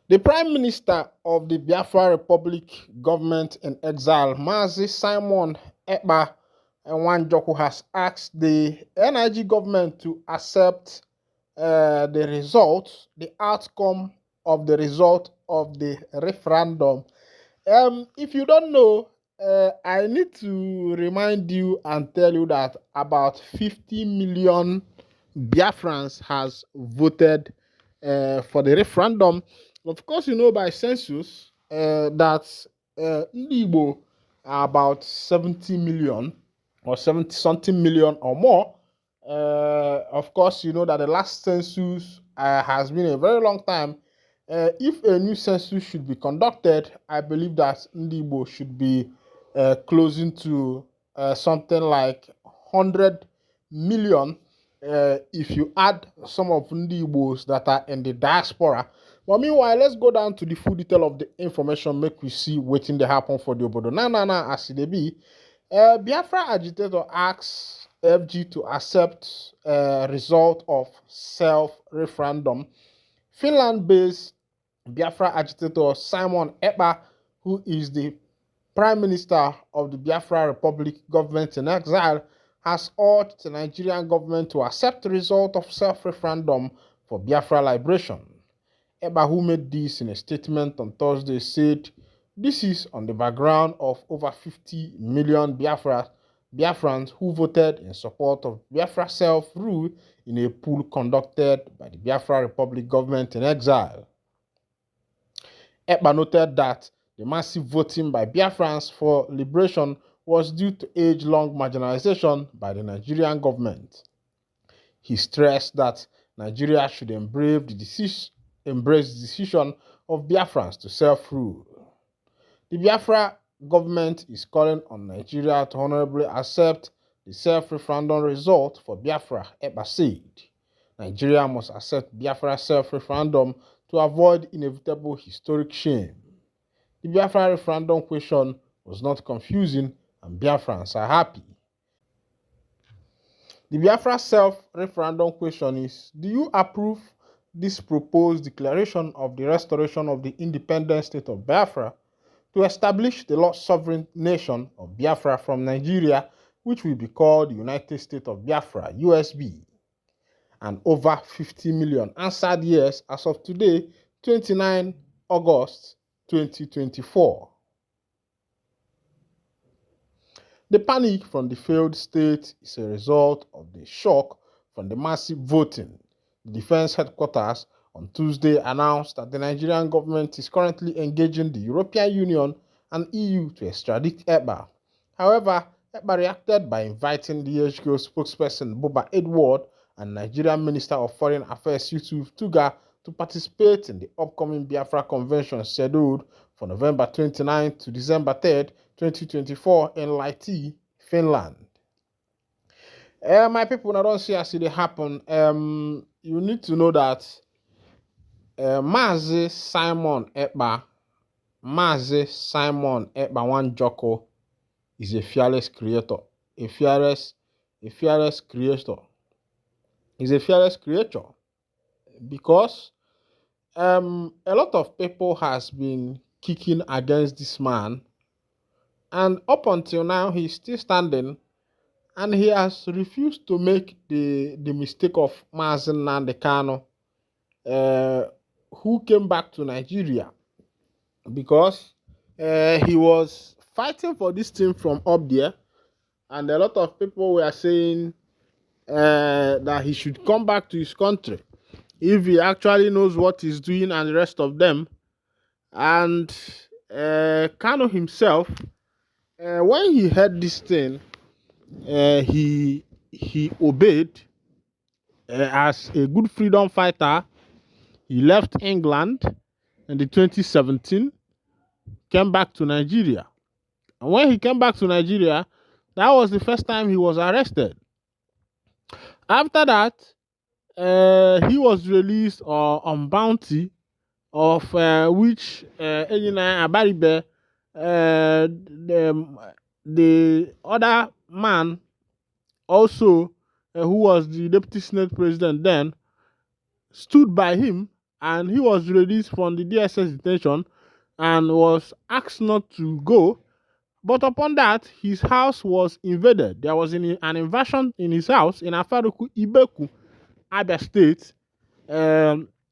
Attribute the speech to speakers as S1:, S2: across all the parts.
S1: The Prime Minister of the Biafra Republic government in exile, Mazi Simon Ekpa Nwanjoku, has asked the NIG government to accept the outcome of the result of the referendum. If you don't know, I need to remind you and tell you that about 50 million Biafrans has voted for the referendum. Of course, you know by census that Igbo are about 70 million or 70 something million or more. Of course, you know that the last census has been a very long time. If a new census should be conducted, I believe that Igbo should be closing to something like 100 million if you add some of the Igbos that are in the diaspora. But meanwhile, let's go down to the full detail of the information, make we see wetin dey happen for the obodo. Now, as it be, Biafra agitator asks FG to accept result of self-referendum. Finland-based Biafra agitator Simon Ekpa, who is the Prime Minister of the Biafra Republic government in exile, has urged the Nigerian government to accept the result of self-referendum for Biafra liberation. Ekpa, who made this in a statement on Thursday, said this is on the background of over 50 million Biafrans who voted in support of Biafra self-rule in a poll conducted by the Biafra Republic government in exile. Ekpa noted that the massive voting by Biafrans for liberation was due to age-long marginalization by the Nigerian government. He stressed that Nigeria should embrace the decision of Biafrans to self-rule. The Biafra government is calling on Nigeria to honorably accept the self-referendum result for Biafra, Ekpa said. Nigeria must accept Biafra self-referendum to avoid inevitable historic shame. The Biafra referendum question was not confusing and Biafrans are happy. The Biafra self-referendum question is, do you approve this proposed declaration of the restoration of the independent state of Biafra to establish the lost sovereign nation of Biafra from Nigeria, which will be called the United States of Biafra, USB? And over 50 million answered yes as of today, 29 August 2024. The panic from the failed state is a result of the shock from the massive voting. The defense headquarters on Tuesday announced that the Nigerian government is currently engaging the European Union and EU to extradite Ekpa. However, Ekpa reacted by inviting the HQ spokesperson Buba Edward and Nigerian Minister of Foreign Affairs Yusuf Tuga to participate in the upcoming Biafra Convention scheduled for November 29 to December 3, 2024 in Lahti, Finland. My people, I don't see as it happen. You need to know that Mazi Simon Ekpa Nwanjoku is a fearless creator. A fearless creator. He's a fearless creator because a lot of people has been kicking against this man, and up until now he's still standing, and he has refused to make the mistake of Mazi Nnamdi Kanu, who came back to Nigeria because he was fighting for this thing from up there, and a lot of people were saying that he should come back to his country if he actually knows what he's doing and the rest of them. And Kanu himself, when he heard this thing, he obeyed. As a good freedom fighter, he left England in the 2017, came back to Nigeria. And when he came back to Nigeria, that was the first time he was arrested. After that, he was released on bounty, of which Enyina Abaribe, the other man also, who was the deputy senate president then, stood by him and he was released from the DSS detention and was asked not to go. But upon that, his house was invaded. There was an invasion in his house in Afaruku, Ibeku, Abia State,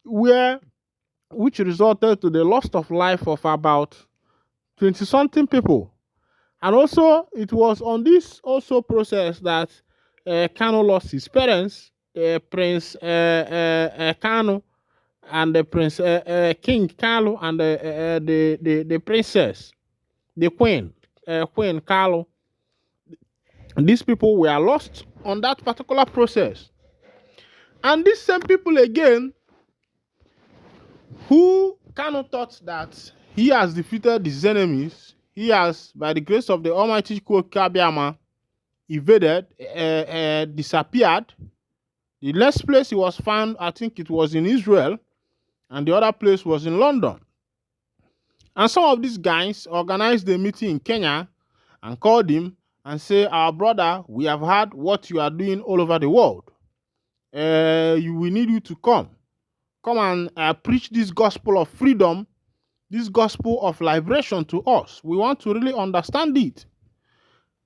S1: where which resulted to the loss of life of about 20-something people. And also, it was on this also process that Kano lost his parents, Prince Kano, and the Prince King Carlo, and the princess, the Queen Carlo. These people were lost on that particular process. And these same people again, who Kano thought that he has defeated his enemies, he has, by the grace of the Almighty Kabiama, evaded, disappeared. The next place he was found, I think it was in Israel, and the other place was in London. And some of these guys organized a meeting in Kenya and called him and say, "Our brother, we have heard what you are doing all over the world. We need you to come and preach this gospel of freedom, this gospel of liberation to us. We want to really understand it."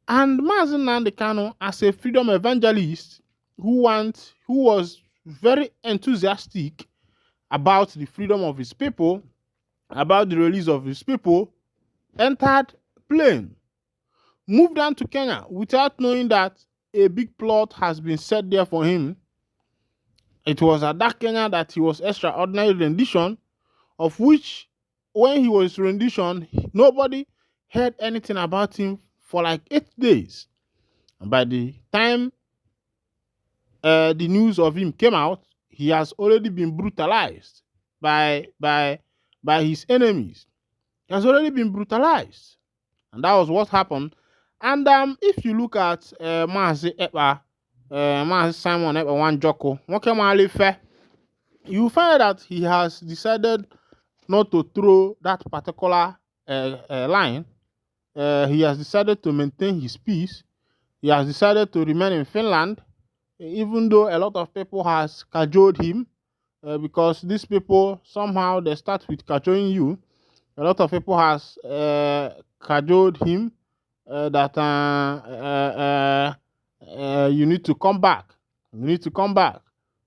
S1: And Mazi Nnamdi Kanu, as a freedom evangelist who was very enthusiastic about the freedom of his people, about the release of his people, entered plane, moved down to Kenya without knowing that a big plot has been set there for him. It was at that Kenya that he was extraordinary rendition, of which when he was rendition, nobody heard anything about him for like 8 days. And by the time the news of him came out, he has already been brutalized by his enemies. He has already been brutalized. And that was what happened. And if you look at Mazi Simon Ekpa Wanjoko, you find that he has decided not to throw that particular line. He has decided to maintain his peace. He has decided to remain in Finland, even though a lot of people has cajoled him, because these people, somehow they start with cajoling you. A lot of people has cajoled him that you need to come back. You need to come back.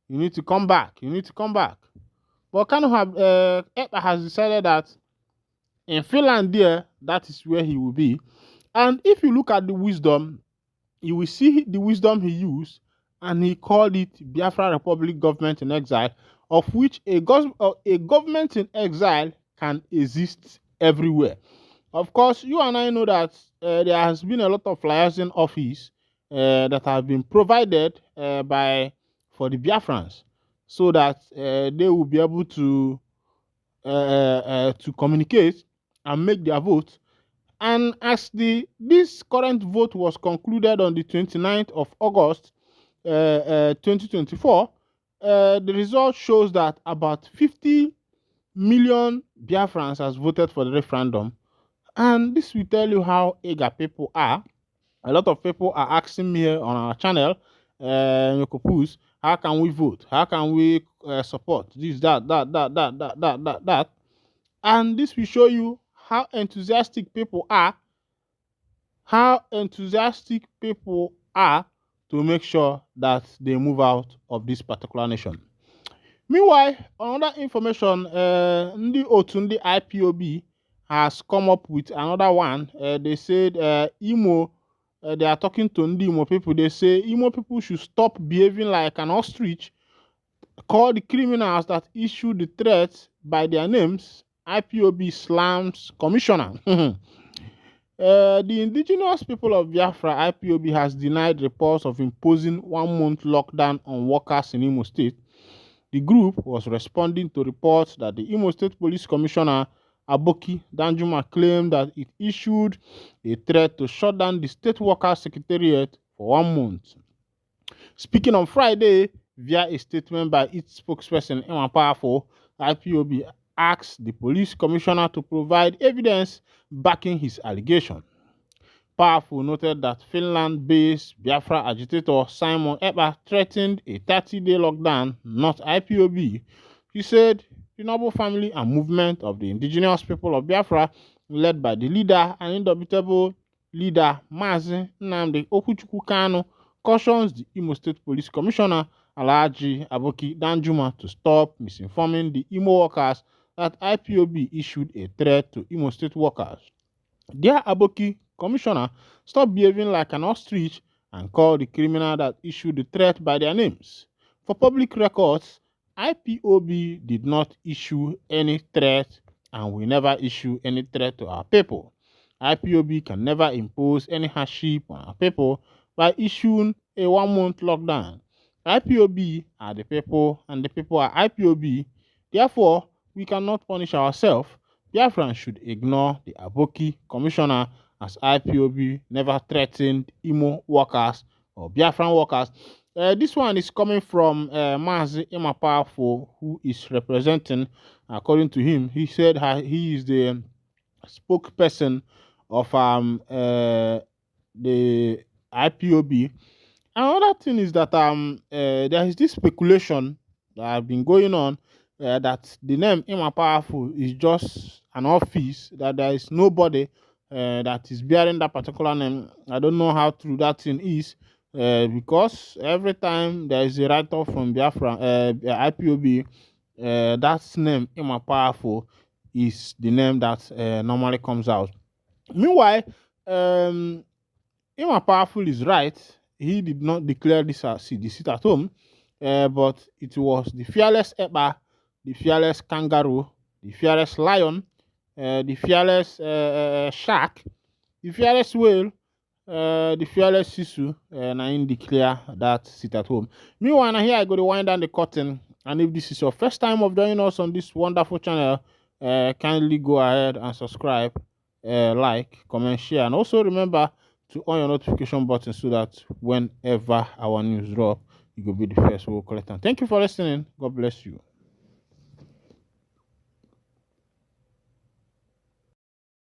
S1: You need to come back. You need to come back. But Ekpa has decided that in Finland there, that is where he will be. And if you look at the wisdom, you will see the wisdom he used, and he called it Biafra Republic Government in Exile, of which a government in exile can exist everywhere. Of course, you and I know that there has been a lot of flyers in office that have been provided for the Biafrans, so that they will be able to communicate and make their vote. And as this current vote was concluded on the 29th of August 2024, the result shows that about 50 million Biafrans has voted for the referendum. And this will tell you how eager people are. A lot of people are asking me here on our channel, how can we vote? How can we support this, that? And this will show you how enthusiastic people are. How enthusiastic people are to make sure that they move out of this particular nation. Meanwhile, another information, Ndi Otundi IPOB has come up with another one. They said Imo, they are talking to Ndi Imo people. They say Imo people should stop behaving like an ostrich, call the criminals that issue the threats by their names. IPOB slams commissioner. The indigenous people of Biafra, IPOB, has denied reports of imposing 1 month lockdown on workers in Imo State. The group was responding to reports that the Imo State Police Commissioner Aboki Danjuma claimed that it issued a threat to shut down the State Workers Secretariat for 1 month. Speaking on Friday, via a statement by its spokesperson, Emma Powerful, IPOB asked the police commissioner to provide evidence backing his allegation. Powerful noted that Finland-based Biafra agitator Simon Ekpa threatened a 30-day lockdown, not IPOB. He said the noble family and movement of the indigenous people of Biafra, led by the leader and indomitable leader Mazi Nnamdi Okwuchukwu Kanu, cautions the Imo State Police Commissioner Alhaji Aboki Danjuma to stop misinforming the Imo workers that IPOB issued a threat to Imo State workers. Dear Aboki, Commissioner, stop behaving like an ostrich and call the criminal that issued the threat by their names. For public records, IPOB did not issue any threat and will never issue any threat to our people. IPOB can never impose any hardship on our people by issuing a 1-month lockdown. IPOB are the people and the people are IPOB. Therefore, we cannot punish ourselves. Biafran should ignore the Aboki Commissioner, as IPOB never threatened Imo workers or Biafran workers. This one is coming from Mazi Imapafo, who is representing, according to him, he said he is the spokesperson of the IPOB. Another thing is that there is this speculation that has been going on that the name Imapafo is just an office, that there is nobody that is bearing that particular name. I don't know how true that thing is, because every time there is a write-off from Biafra IPOB, that name Imapafo is the name that normally comes out. Meanwhile, Imapafo is right. He did not declare this as the seat at home, but it was the fearless Eba, the fearless kangaroo, the fearless lion, the fearless shark, the fearless whale, the fearless sisu, and I declare that sit at home. Meanwhile, here I go to wind down the curtain. And if this is your first time of joining us on this wonderful channel, kindly go ahead and subscribe, like, comment, share, and also remember to on your notification button so that whenever our news drop, you will be the first we'll collect them. Thank you for listening. God bless you.